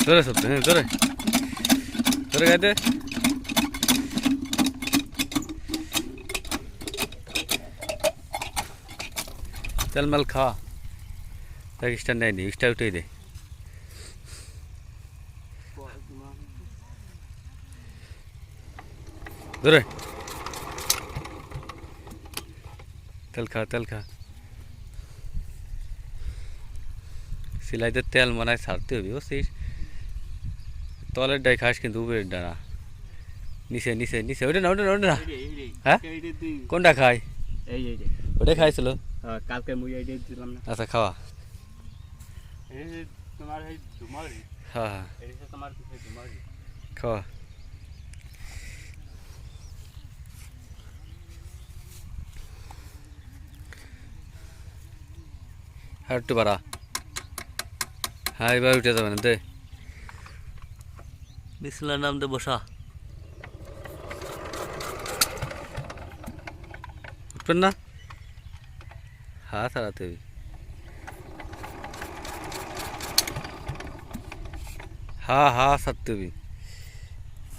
জোরে শব্দ, হ্যাঁ জোরে জোরে গাইতে। তেল মাল খাওয়া দেখ, স্টার নেয়নি, স্টার উঠেই দে। জোরে তেল খা, তেল খা। সিলাইতে তেল মনে হয় ছাড়তে হবে বুঝছিস। তলের ডাই খাস কিন্তু উপরের ডানা নিচে নিচে নিচে, ওটা না ওটা না ওটা না। হ্যাঁ কোনটা খাই? এই এই যে ওটাই খাইছিল। কালকে মুই এই দিলাম না। আচ্ছা খাওয়া। এই যে তোমার এই ধুমারি, হ্যাঁ হ্যাঁ এই যে তোমার এই ধুমারি খাওয়া। আর একটু বাড়া। হ্যাঁ এবার উঠে যাবে না দে, বিসমিল্লাহর নাম দে, বসা। উঠবেন না, হ্যাঁ ছাড়াতে হবে। হ্যাঁ হ্যাঁ ছাড়তে হবে।